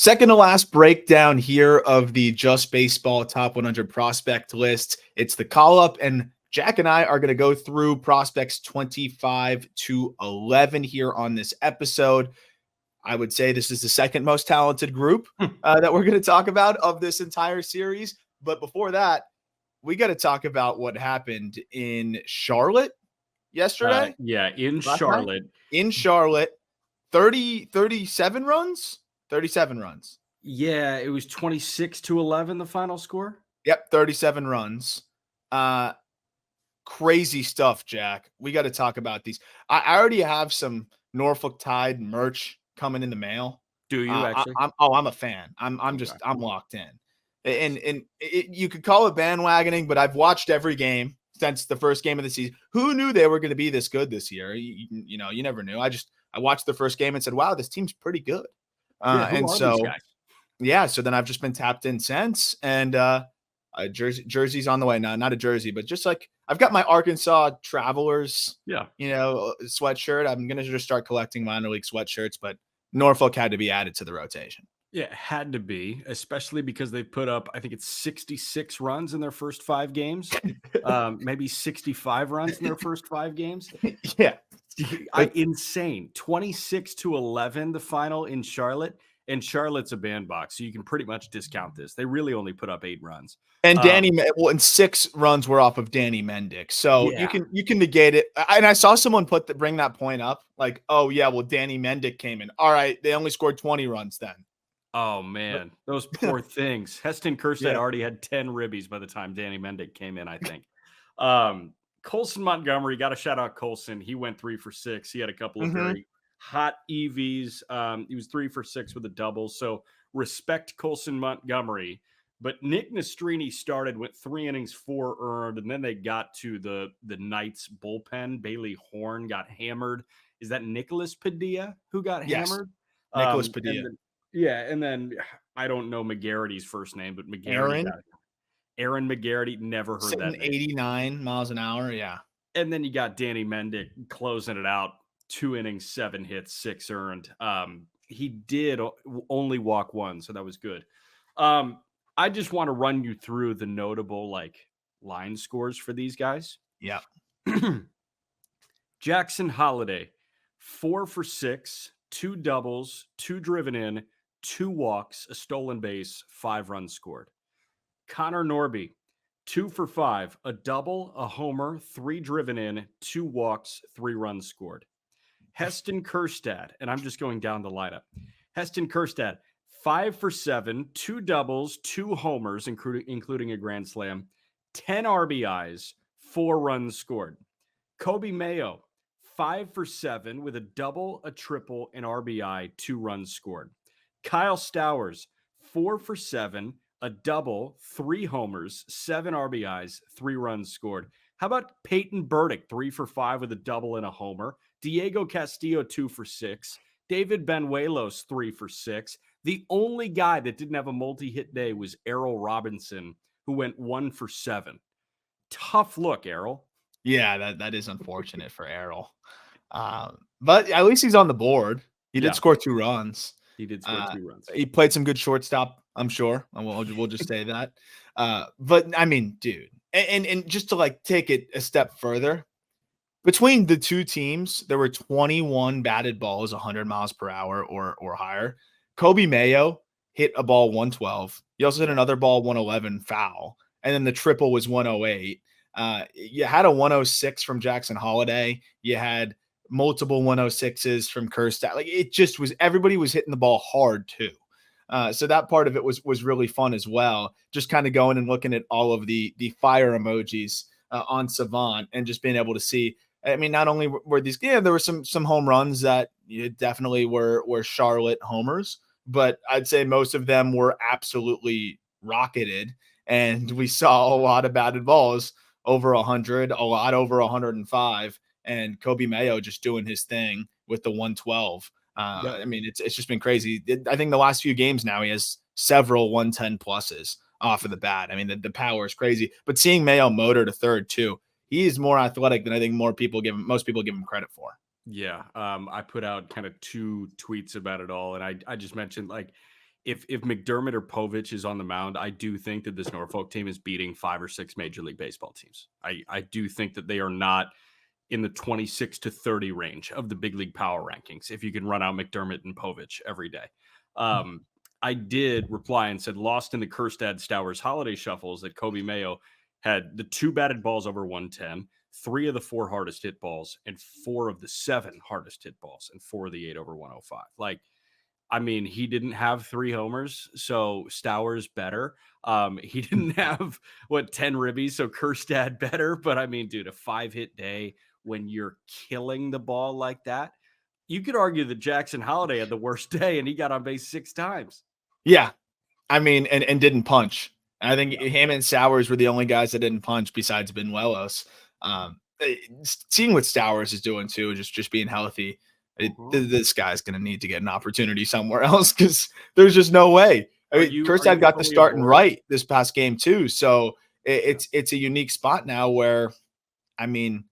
Second to last breakdown here of the Just Baseball Top 100 prospect list. It's the call up, and Jack and I are going to go through prospects 25 to 11 here on this episode. I would say this is the second most talented group that we're going to talk about of this entire series. But before that, we got to talk about what happened in Charlotte yesterday. In Charlotte. In Charlotte, 37 runs. 37 runs. Yeah, it was 26-11, the final score. Yep, 37 runs. Crazy stuff, Jack. We got to talk about these. I already have some Norfolk Tide merch coming in the mail. Do you actually? I'm a fan. I'm locked in. And you could call it bandwagoning, but I've watched every game since the first game of the season. Who knew they were going to be this good this year? You never knew. I watched the first game and said, wow, this team's pretty good. So then I've just been tapped in since, and jersey's on the way now. Not a jersey, but just like I've got my Arkansas Travelers, sweatshirt. I'm gonna just start collecting minor league sweatshirts, but Norfolk had to be added to the rotation. Yeah, it had to be, especially because they put up, I think it's 66 runs in their first 5 games, maybe 65 runs in their first 5 games. Yeah. Insane. 26-11, the final in Charlotte, and Charlotte's a bandbox, so you can pretty much discount this. They really only put up 8 runs. And and 6 runs were off of Danny Mendick. So you can negate it. And I saw someone bring that point up, like, oh yeah, well, Danny Mendick came in. All right, they only scored 20 runs then. Oh man, those poor things. Heston Kjerstad already had 10 ribbies by the time Danny Mendick came in, I think. Colson Montgomery, got to shout out Colson. He went 3 for 6. He had a couple of very hot EVs. He was 3 for 6 with a double. So respect Colson Montgomery. But Nick Nastrini started with 3 innings, 4 earned, and then they got to the Knights bullpen. Bailey Horn got hammered. Is that Nicholas Padilla who got hammered? Nicholas Padilla. And then I don't know McGarrity's first name, but McGarrity. Aaron McGarrity, never heard that name. 89 miles an hour, yeah. And then you got Danny Mendick closing it out, 2 innings, 7 hits, 6 earned. He did only walk 1, so that was good. I just want to run you through the notable line scores for these guys. Yeah. Jackson Holiday, 4 for 6, 2 doubles, 2 driven in, 2 walks, a stolen base, 5 runs scored. Connor Norby, 2 for 5, a double, a homer, 3 driven in, 2 walks, 3 runs scored. Heston Kjerstad, and I'm just going down the lineup. Heston Kjerstad, 5 for 7, 2 doubles, 2 homers, including a grand slam, 10 RBIs, 4 runs scored. Kobe Mayo, 5 for 7 with a double, a triple, an RBI, 2 runs scored. Kyle Stowers, 4 for 7, a double, 3 homers, 7 RBIs, 3 runs scored. How about Peyton Burdick, 3 for 5 with a double and a homer. Diego Castillo, 2 for 6. David Banuelos, 3 for 6. The only guy that didn't have a multi-hit day was Errol Robinson, who went 1 for 7. Tough look, Errol. Yeah, that is unfortunate for Errol. But at least he's on the board. He did score 2 runs. He did score 2 runs. He played some good shortstop, I'm sure. We'll just say that. But I mean, dude, and just to take it a step further, between the two teams, there were 21 batted balls 100 miles per hour or higher. Kobe Mayo hit a ball 112. He also hit another ball 111 foul, and then the triple was 108. You had a 106 from Jackson Holiday. You had multiple 106s from Kjerstad. It just was, everybody was hitting the ball hard too. So that part of it was really fun as well. Just kind of going and looking at all of the fire emojis on Savant and just being able to see. I mean, not only were these, there were some home runs that definitely were Charlotte homers, but I'd say most of them were absolutely rocketed. And we saw a lot of batted balls over 100, a lot over 105, and Kobe Mayo just doing his thing with the 112. I mean, it's just been crazy. I think the last few games now he has several 110 pluses off of the bat. I mean, the power is crazy. But seeing Mayo motor to third too, he is more athletic than I think most people give him credit for. Yeah, I put out kind of 2 tweets about it all, and I just mentioned if McDermott or Povich is on the mound, I do think that this Norfolk team is beating 5 or 6 Major League Baseball teams. I do think that they are not in the 26 to 30 range of the big league power rankings if you can run out McDermott and Povich every day. I did reply and said, lost in the Kerstad Stowers holiday shuffles, that Kobe Mayo had the 2 batted balls over 110, 3 of the 4 hardest hit balls, and 4 of the 7 hardest hit balls, and 4 of the 8 over 105. Like, I mean, he didn't have 3 homers, so Stowers better. He didn't have 10 ribbies, so Kerstad better. But I mean, dude, a 5-hit day when you're killing the ball like that, you could argue that Jackson Holliday had the worst day, and he got on base 6 times. Yeah, I mean, and didn't punch. I think Yeah. him and Stowers were the only guys that didn't punch besides Benuelos. Seeing what Stowers is doing too, just being healthy, this guy's going to need to get an opportunity somewhere else because there's just no way. I Are mean, you Kerstad got the fully starting aboard? right this past game too, so it's a unique spot now where, I mean,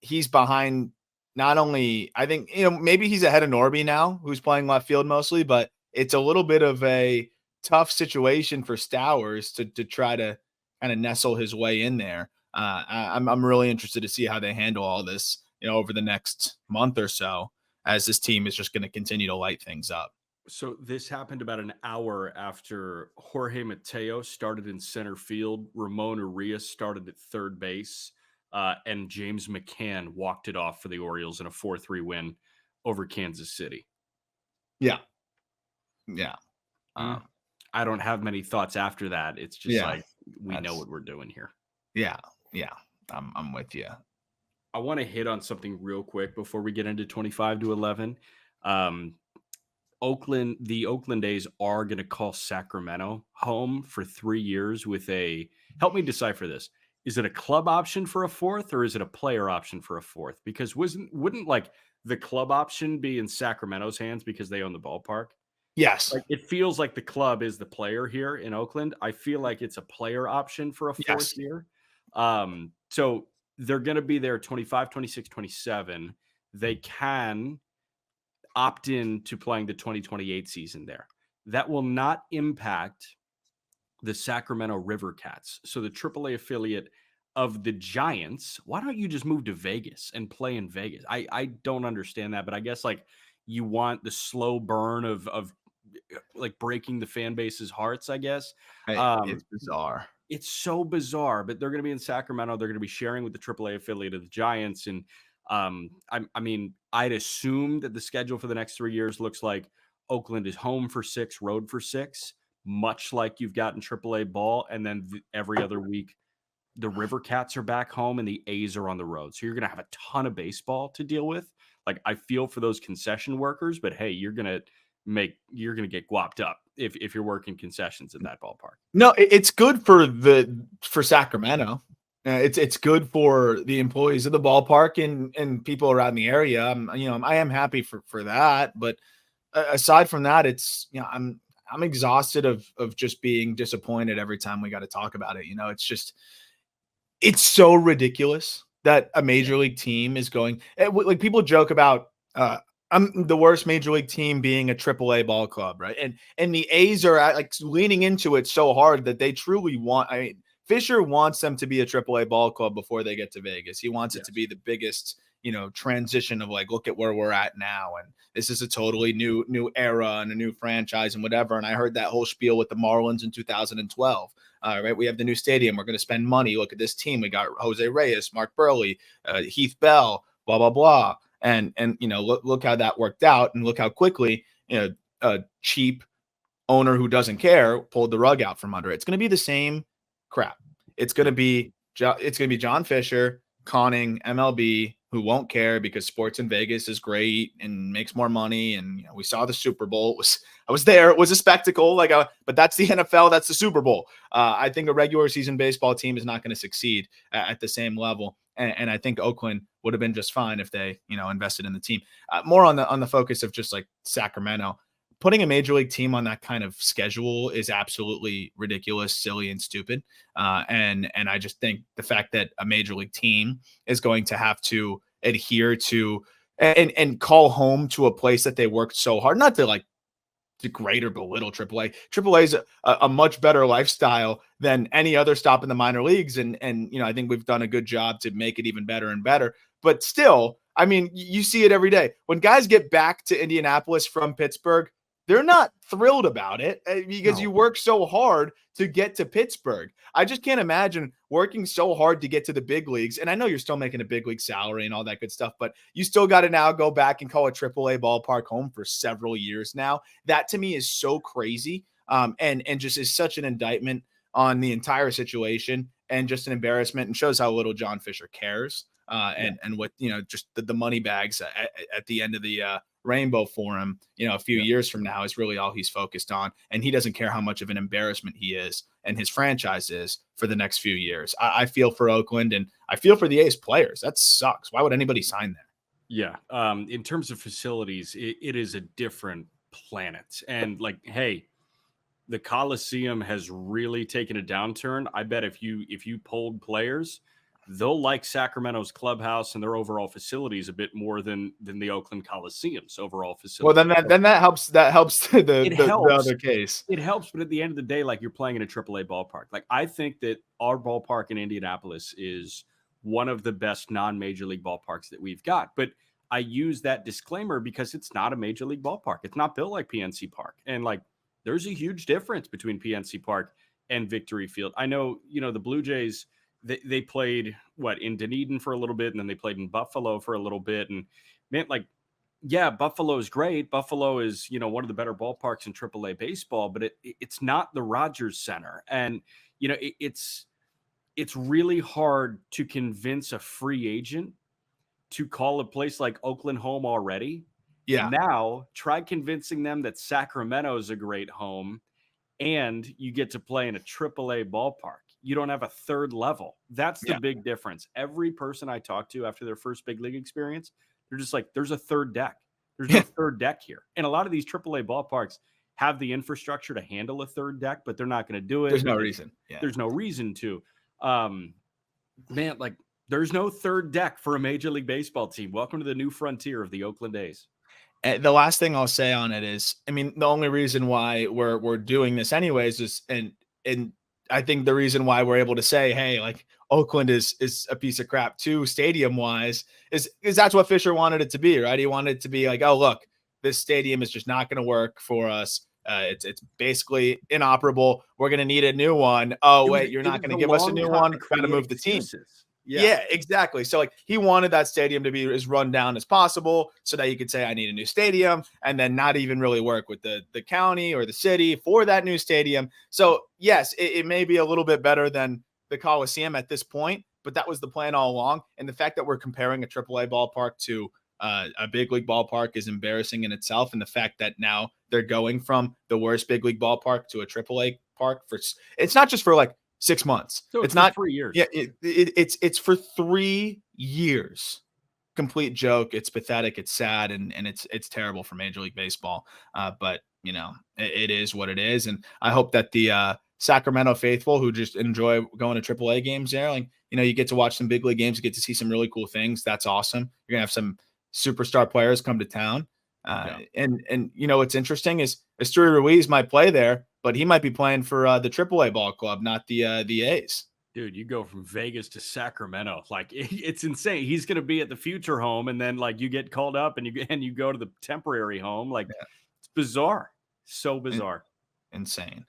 he's behind. Not only, I think, maybe he's ahead of Norby now, who's playing left field mostly, but it's a little bit of a tough situation for Stowers to try to kind of nestle his way in there. I'm really interested to see how they handle all this, over the next month or so, as this team is just going to continue to light things up. So this happened about an hour after Jorge Mateo started in center field, Ramon Urias started at third base, and James McCann walked it off for the Orioles in a 4-3 win over Kansas City. Yeah. Yeah. I don't have many thoughts after that. It's just Yeah. like, we know what we're doing here. Yeah. Yeah. I'm with you. I want to hit on something real quick before we get into 25 to 11. The Oakland A's are going to call Sacramento home for 3 years with help me decipher this. Is it a club option for a 4th, or is it a player option for a 4th? Because wouldn't like the club option be in Sacramento's hands because they own the ballpark? Yes. Like, it feels like the club is the player here in Oakland. I feel like it's a player option for a 4th Yes. year. So they're going to be there 25, 26, 27. They can opt in to playing the 2028 season there. That will not impact the Sacramento River Cats. So the AAA affiliate of the Giants. Why don't you just move to Vegas and play in Vegas? I don't understand that, but I guess like you want the slow burn of like breaking the fan base's hearts, I guess. It's bizarre. It's so bizarre, but they're going to be in Sacramento. They're going to be sharing with the AAA affiliate of the Giants. And I mean, I'd assume that the schedule for the next 3 years looks like Oakland is home for 6, road for 6, much like you've got in AAA ball. And then every other week, the River Cats are back home and the A's are on the road. So you're going to have a ton of baseball to deal with. Like, I feel for those concession workers, but hey, you're going to get guapped up if you're working concessions at that ballpark. No, it's good for Sacramento. It's good for the employees of the ballpark and people around the area. I am happy for that. But aside from that, it's, I'm exhausted of just being disappointed every time we got to talk about it. It's so ridiculous that a major league team is going, like, people joke about I'm the worst major league team being a AAA ball club, right? And the A's are like leaning into it so hard that they truly want. I mean, Fisher wants them to be a AAA ball club before they get to Vegas. He wants it to be the biggest, transition of like, look at where we're at now, and this is a totally new era and a new franchise and whatever. And I heard that whole spiel with the Marlins in 2012. Right, we have the new stadium. We're going to spend money. Look at this team. We got Jose Reyes, Mark Burley, Heath Bell, blah blah blah. And look how that worked out, and look how quickly a cheap owner who doesn't care pulled the rug out from under it. It's going to be the same crap. It's going to be John Fisher conning MLB, who won't care because sports in Vegas is great and makes more money. And we saw the Super Bowl. I was there. It was a spectacle. But that's the NFL. That's the Super Bowl. I think a regular season baseball team is not going to succeed at the same level. And I think Oakland would have been just fine if they, invested in the team. More on the focus of just like Sacramento. Putting a major league team on that kind of schedule is absolutely ridiculous, silly, and stupid. And I just think the fact that a major league team is going to have to adhere to and call home to a place that they worked so hard, not to like degrade or belittle AAA. AAA is a much better lifestyle than any other stop in the minor leagues, and I think we've done a good job to make it even better and better. But still, I mean, you see it every day when guys get back to Indianapolis from Pittsburgh. They're not thrilled about it because you No. work so hard to get to Pittsburgh. I just can't imagine working so hard to get to the big leagues. And I know you're still making a big league salary and all that good stuff, but you still got to now go back and call a AAA ballpark home for several years now. That to me is so crazy, and just is such an indictment on the entire situation and just an embarrassment, and shows how little John Fisher cares. Yeah. And what just the money bags at the end of the rainbow for him, a few Yeah. years from now is really all he's focused on. And he doesn't care how much of an embarrassment he is and his franchise is for the next few years. I feel for Oakland, and I feel for the A's players. That sucks. Why would anybody sign there? Yeah. In terms of facilities, it is a different planet. And like, hey, the Coliseum has really taken a downturn. I bet if you polled players, they'll like Sacramento's clubhouse and their overall facilities a bit more than the Oakland Coliseum's overall Well, facility. then that helps. That helps It the helps. other case. It helps, but at the end of the day, like you're playing in a AAA ballpark. Like I think that our ballpark in Indianapolis is one of the best non-major league ballparks that we've got. But I use that disclaimer because it's not a major league ballpark. It's not built like PNC Park. And like there's a huge difference between PNC Park and Victory Field. I know, the Blue Jays, they played in Dunedin for a little bit, and then they played in Buffalo for a little bit. And man, like yeah, Buffalo is great. Buffalo is, one of the better ballparks in AAA baseball, but it's not the Rogers Center. And, it's really hard to convince a free agent to call a place like Oakland home already. Yeah, Now try convincing them that Sacramento is a great home and you get to play in a AAA ballpark. You don't have a third level. That's the yeah, big difference. Every person I talk to after their first big league experience, they're just like, there's a third deck. There's no yeah. third deck here. And a lot of these AAA ballparks have the infrastructure to handle a third deck, but they're not going to do it There's no because reason. Yeah. there's no reason to. Um, Man, like there's no third deck for a Major League Baseball team. Welcome to the new frontier of the Oakland A's. And the last thing I'll say on it is, I mean, the only reason why we're doing this anyways is, and I think the reason why we're able to say, hey, like Oakland is a piece of crap too, stadium wise, is that's what Fisher wanted it to be, right? He wanted it to be like, oh look, this stadium is just not going to work for us. It's basically inoperable. We're going to need a new one. Oh wait, you're It not was going to the give us a long new con one. to Got to create move the team. excuses. Yeah. Yeah, exactly. So like he wanted that stadium to be as run down as possible so that you could say I need a new stadium and then not even really work with the county or the city for that new stadium. So yes, it may be a little bit better than the Coliseum at this point, but that was the plan all along. And the fact that we're comparing a AAA ballpark to a big league ballpark is embarrassing in itself. And the fact that now they're going from the worst big league ballpark to a AAA park it's not just for like 6 months. So It's for not 3 years. yeah, it's for 3 years. Complete joke. It's pathetic. It's sad, and it's terrible for Major League Baseball. But it is what it is, and I hope that the Sacramento faithful who just enjoy going to AAA games there, like you get to watch some big league games, you get to see some really cool things. That's awesome. You're gonna have some superstar players come to town. Yeah. And what's interesting is Esteury Ruiz might play there, but he might be playing for the AAA ball club, not the A's. Dude, you go from Vegas to Sacramento. Like it's insane. He's going to be at the future home and then like you get called up and you go to the temporary home. Like Yeah. it's bizarre. So In- bizarre. insane.